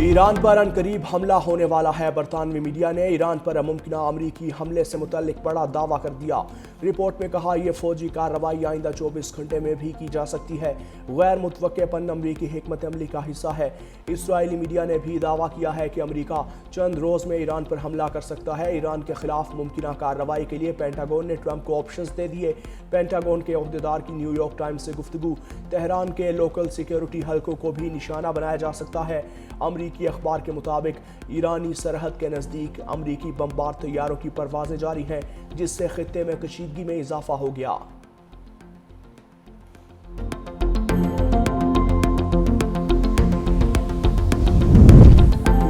Iran पर अनकरीब हमला होने वाला है। बरतानवी मीडिया ने ईरान पर मुमकिन अमरीकी हमले से मुतल्लिक बड़ा दावा कर दिया। रिपोर्ट में कहा यह फौजी कार्रवाई आइंदा 24 घंटे में भी की जा सकती है। गैर मुतवक्किअपन अमरीकी हिकमत अमली का हिस्सा है। इसराइली मीडिया ने भी दावा किया है कि अमरीका चंद रोज में ईरान पर हमला कर सकता है। ईरान के खिलाफ मुमकिन कार्रवाई के लिए पेंटागन ने ट्रंप को ऑप्शंस दे दिए। पेंटागन के अहदेदार की न्यूयॉर्क टाइम्स से गुफ्तगू। तेहरान के लोकल सिक्योरिटी हलकों को भी निशाना बनाया जा सकता है। अमरीकी अखबार के मुताबिक ईरानी सरहद के नज़दीक अमरीकी बमबार तैयारों की परवाजें जारी हैं, जिससे खित्ते में कशीदगी में इजाफा हो गया।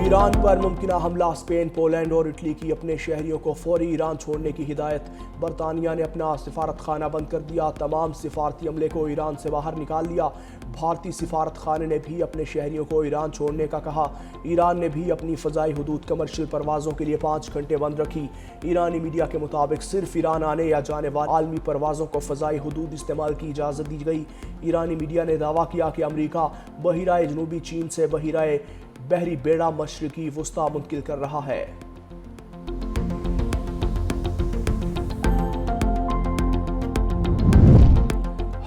ईरान पर मुमकिन हमला। स्पेन, पोलैंड और इटली की अपने शहरियों को फौरी ईरान छोड़ने की हिदायत। बरतानिया ने अपना सिफारत खाना बंद कर दिया। तमाम सिफारती अमले को ईरान से बाहर निकाल लिया। भारतीय सिफारत खाने ने भी अपने शहरियों को ईरान छोड़ने का कहा। ईरान ने भी अपनी फ़ज़ाई हुदूद कमर्शियल परवाज़ों के लिए 5 घंटे बंद रखी। ईरानी मीडिया के मुताबिक सिर्फ ईरान आने या जाने वाली आलमी परवाज़ों को फ़ज़ाई हुदूद इस्तेमाल की इजाज़त दी गई। ईरानी मीडिया ने दावा किया कि अमरीका बहिराए जनूबी चीन से बहिराए बहरी बेड़ा मशरिकी वुस्ता मुंतकिल कर रहा है।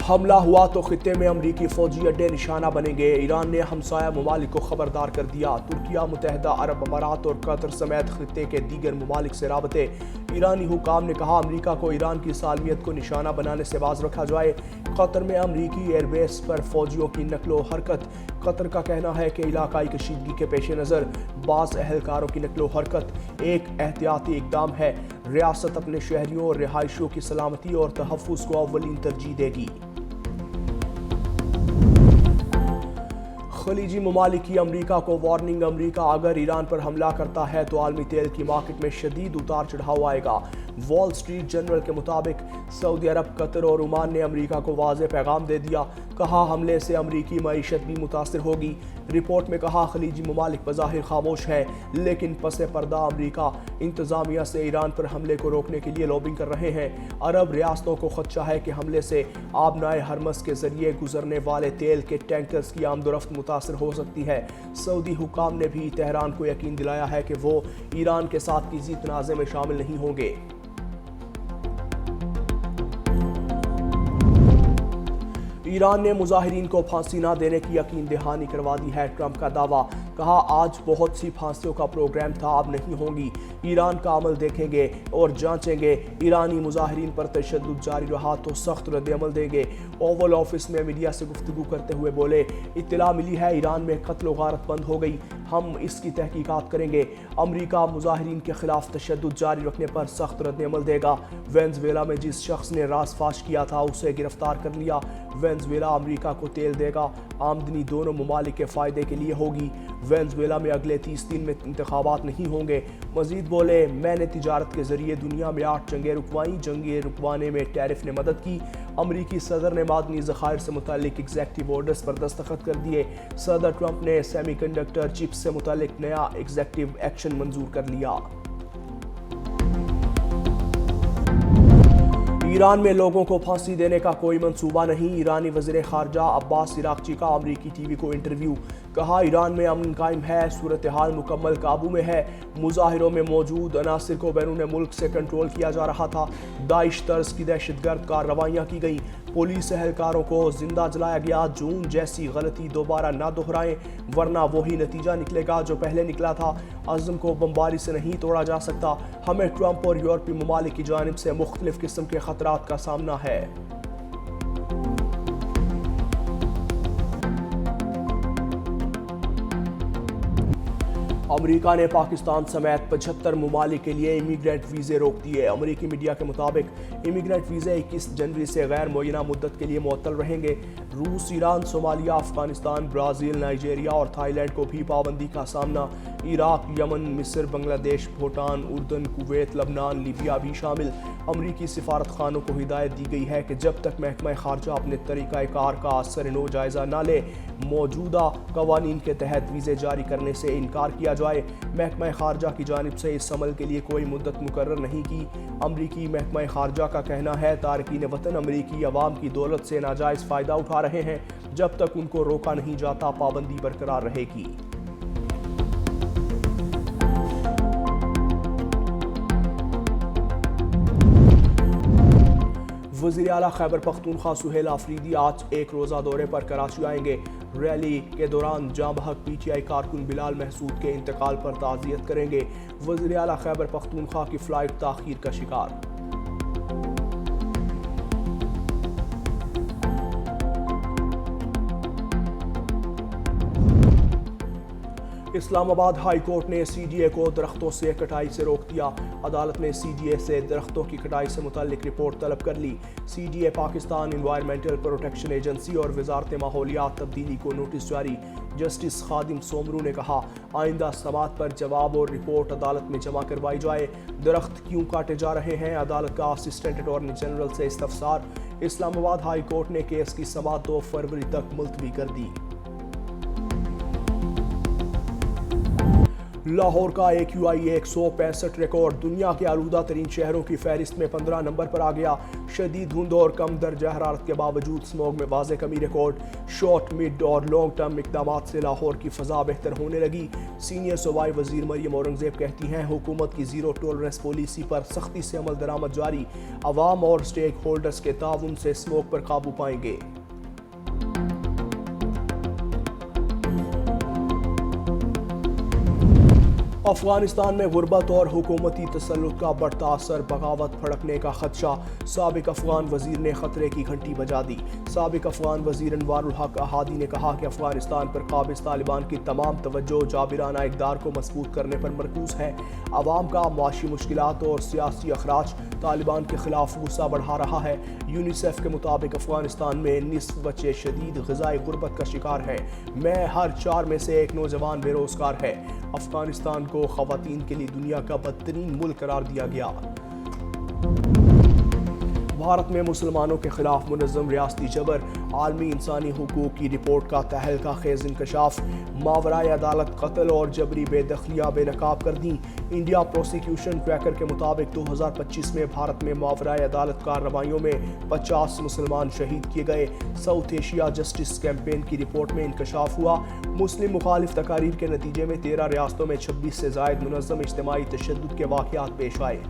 हमला हुआ तो खित्ते में अमरीकी फौजी अड्डे निशाना बनेंगे। ईरान ने हमसाया ममालिक को खबरदार कर दिया। तुर्किया, मुत्तहदा अरब अमारात और कतर समेत खित्ते के दीगर ममालिक से राबते। ईरानी हुकाम ने कहा अमरीका को ईरान की सालमियत को निशाना बनाने से बाज रखा जाए। कतर में अमरीकी एयरबेस पर फौजियों की नकलो हरकत। कतर का कहना है कि इलाकाई कशीदगी के पेश नज़र बाज़ अहलकारों की नकलो हरकत एक एहतियाती इकदाम है। रियासत अपने शहरियों और रिहायशियों की सलामती और तहफ़्फ़ुज़ को अव्वलीन तरजीह देगी। खलीजी ममालिक की अमरीका को वार्निंग। अमरीका अगर ईरान पर हमला करता है तो आलमी तेल की मार्केट में शदीद उतार चढ़ाव आएगा। वॉल स्ट्रीट जर्नल के मुताबिक सऊदी अरब, कतर और ओमान ने अमरीका को वाज़ेह पैगाम दे दिया। कहा हमले से अमरीकी मईशत भी मुतासिर होगी। रिपोर्ट में कहा खलीजी ममालिक बज़ाहिर खामोश है, लेकिन पसे पर्दा अमरीका इंतज़ामिया से ईरान पर हमले को रोकने के लिए लॉबिंग कर रहे हैं। अरब रियासतों को खदशा है कि हमले से आबनाए हरमस के जरिए गुजरने वाले तेल के टैंकर्स की आमदोरफ्त मुतासिर हो सकती है। सऊदी हुकाम ने भी तेहरान को यकीन दिलाया है कि वो ईरान के साथ किसी तनाज़े में शामिल नहीं होंगे। ईरान ने मुजाहिरीन को फांसी न देने की यकीन दहानी करवा दी है। ट्रंप का दावा। कहा आज बहुत सी फांसियों का प्रोग्राम था, अब नहीं होंगी। ईरान का अमल देखेंगे और जांचेंगे। ईरानी मुजाहिरीन पर तशद्दुद जारी रहा तो सख्त रद्द-ए-अमल देंगे। ओवल ऑफिस में मीडिया से गुफ्तगू करते हुए बोले इत्तला मिली है ईरान में कत्ल व गारत बंद हो गई, हम इसकी तहकीकात करेंगे। अमरीका मुजाहिरीन के खिलाफ तशद्दुद जारी रखने पर सख्त रद्द-ए-अमल देगा। वेनेज़ुएला में जिस शख्स ने राज फाश किया था उसे गिरफ्तार कर लिया। वेनेज़ुएला अमरीका को तेल देगा। आमदनी दोनों ममालिक के फ़ायदे के लिए होगी। वेनेज़ुएला में अगले 30 दिन में इंतखाबात नहीं होंगे। मजीद बोले मैंने तिजारत के जरिए दुनिया में 8 जंगें रुकवाईं, जंगें रुकवाने में टैरिफ ने मदद की। अमरीकी सदर ने मादनी ज़खायर से मुतालिक एग्जेक्टिव ऑर्डर्स पर दस्तखत कर दिए। सदर ट्रंप ने सेमीकंडक्टर चिप्स से मुतालिक नया एग्जेक्टिव एक्शन मंजूर कर लिया। ईरान में लोगों को फांसी देने का कोई मंसूबा नहीं। ईरानी वज़ीर ख़ारजा अब्बास इराक़ची का अमरीकी टीवी को इंटरव्यू। कहा ईरान में अमन कायम है, सूरत हाल मुकम्मल काबू में है। मुजाहिरों में मौजूद अनासिर को बैरून मुल्क से कंट्रोल किया जा रहा था। दाइश तर्ज की दहशतगर्द कार्रवाइयाँ की गई। पुलिस एहलकारों को जिंदा जलाया गया। जून जैसी गलती दोबारा ना दोहराएं, वरना वही नतीजा निकलेगा जो पहले निकला था। अज़्म को बमबारी से नहीं तोड़ा जा सकता। हमें ट्रंप और यूरोपीय ममालिक की जानिब से मुख्तलिफ किस्म के खतरात का सामना है। अमेरिका ने पाकिस्तान समेत 75 ममालिक के लिए इमिग्रेंट वीज़े रोक दिए। अमेरिकी मीडिया के मुताबिक इमिग्रेंट वीज़े 21 जनवरी से गैर मुअय्यना मुद्दत के लिए मुअत्तल रहेंगे। रूस, Iran, Somalia, Afghanistan, Brazil, Nigeria और थाईलैंड को भी पाबंदी का सामना। इराक, यमन, मिस्र, बांग्लादेश, भूटान, उर्दन, कुवैत, लबनान, लीबिया भी शामिल। अमरीकी सिफारत खानों को हिदायत दी गई है कि जब तक महकमा खारजा अपने तरीक़ाकार का असर-ए-नौ जायज़ा न ले, मौजूदा कवानीन के तहत वीज़े जारी करने से इनकार किया जाए। महकमा खारजा की जानिब से इस अमल के लिए कोई मुद्दत मुकर्रर नहीं की। अमरीकी महकमा खारजा का कहना है तारकीन वतन अमरीकी अवाम की दौलत से नाजायज़ फ़ायदा उठा रहे हैं। जब तक उनको रोका नहीं जाता पाबंदी बरकरार रहेगी। وزیر اعلیٰ خیبر پختونخوا سہیل آفریدی آج ایک روزہ دورے پر کراچی آئیں گے۔ ریلی کے دوران جاں بحق پی ٹی آئی کارکن بلال محسود کے انتقال پر تعزیت کریں گے۔ وزیر اعلیٰ خیبر پختونخوا کی فلائٹ تاخیر کا شکار۔ اسلام آباد ہائی کورٹ نے سی ڈی اے کو درختوں سے کٹائی سے روک دیا۔ عدالت نے سی ڈی اے سے درختوں کی کٹائی سے متعلق رپورٹ طلب کر لی۔ C D A Pakistan Environmental Protection Agency اور وزارت ماحولیات تبدیلی کو نوٹس جاری۔ جسٹس خادم سومرو نے کہا آئندہ سماعت پر جواب اور رپورٹ عدالت میں جمع کروائی جائے۔ درخت کیوں کاٹے جا رہے ہیں؟ عدالت کا اسسٹنٹ اٹارنی جنرل سے استفسار۔ اسلام آباد ہائی کورٹ نے کیس کی سماعت 2 فروری تک ملتوی کر دی۔ لاہور کا AQI 165 ریکارڈ دنیا کے آلودہ ترین شہروں کی فہرست میں 15 نمبر پر آ گیا۔ شدید دھند اور کم درجہ حرارت کے باوجود سموگ میں واضح کمی ریکارڈ۔ شارٹ مڈ اور لانگ ٹرم اقدامات سے لاہور کی فضا بہتر ہونے لگی۔ سینئر صوبائی وزیر مریم اورنگزیب کہتی ہیں حکومت کی زیرو ٹولرنس پالیسی پر سختی سے عمل درآمد جاری۔ عوام اور سٹیک ہولڈرز کے تعاون سے سموگ پر قابو پائیں گے۔ افغانستان میں غربت اور حکومتی تسلط کا بڑھتا اثر، بغاوت بھڑکنے کا خدشہ۔ سابق افغان وزیر نے خطرے کی گھنٹی بجا دی۔ سابق افغان وزیر انوار الحق احادی نے کہا کہ افغانستان پر قابض طالبان کی تمام توجہ جابرانہ اقدار کو مضبوط کرنے پر مرکوز ہے۔ عوام کا معاشی مشکلات اور سیاسی اخراج طالبان کے خلاف غصہ بڑھا رہا ہے۔ یونیسیف کے مطابق افغانستان میں نصف بچے شدید غذائی غربت کا شکار ہیں۔ میں ہر 4 میں سے 1 نوجوان بے روزگار ہے۔ افغانستان کو خواتین کے لیے دنیا کا بدترین ملک قرار دیا گیا۔ بھارت میں مسلمانوں کے خلاف منظم ریاستی جبر، عالمی انسانی حقوق کی رپورٹ کا تہلکہ خیز انکشاف۔ ماورائے عدالت قتل اور جبری بے دخلیاں بے نقاب کر دیں۔ انڈیا پروسیکیوشن ٹریکر کے مطابق 2025 میں بھارت میں ماورائے عدالت کارروائیوں میں 50 مسلمان شہید کیے گئے۔ ساؤتھ ایشیا جسٹس کیمپین کی رپورٹ میں انکشاف ہوا۔ مسلم مخالف تقاریر کے نتیجے میں 13 ریاستوں میں 26 سے زائد منظم اجتماعی تشدد کے واقعات پیش آئے۔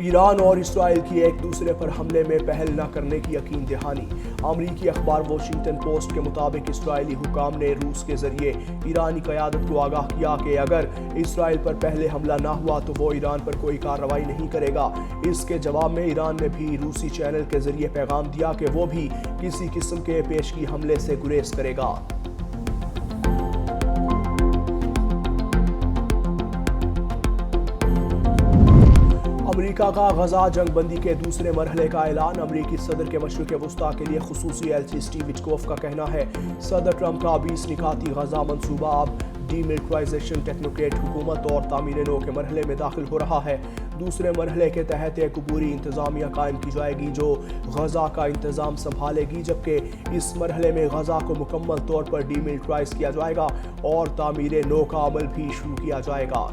ایران اور اسرائیل کی ایک دوسرے پر حملے میں پہل نہ کرنے کی یقین دہانی۔ امریکی اخبار واشنگٹن پوسٹ کے مطابق اسرائیلی حکام نے روس کے ذریعے ایرانی قیادت کو آگاہ کیا کہ اگر اسرائیل پر پہلے حملہ نہ ہوا تو وہ ایران پر کوئی کارروائی نہیں کرے گا۔ اس کے جواب میں ایران نے بھی روسی چینل کے ذریعے پیغام دیا کہ وہ بھی کسی قسم کے پیشگی حملے سے گریز کرے گا۔ امریکا کا غزہ جنگ بندی کے دوسرے مرحلے کا اعلان۔ امریکی صدر کے مشرق وسطیٰ کے لیے خصوصی ایلچی سٹیو وٹکوف کا کہنا ہے صدر ٹرمپ کا 20 نکاتی غزہ منصوبہ اب ڈی ملٹرائزیشن، ٹیکنوکریٹ حکومت اور تعمیر نو کے مرحلے میں داخل ہو رہا ہے۔ دوسرے مرحلے کے تحت ایک عبوری انتظامیہ قائم کی جائے گی جو غزہ کا انتظام سنبھالے گی، جبکہ اس مرحلے میں غزہ کو مکمل طور پر ڈی ملٹرائز کیا جائے گا اور تعمیر نو کا عمل بھی شروع کیا جائے گا۔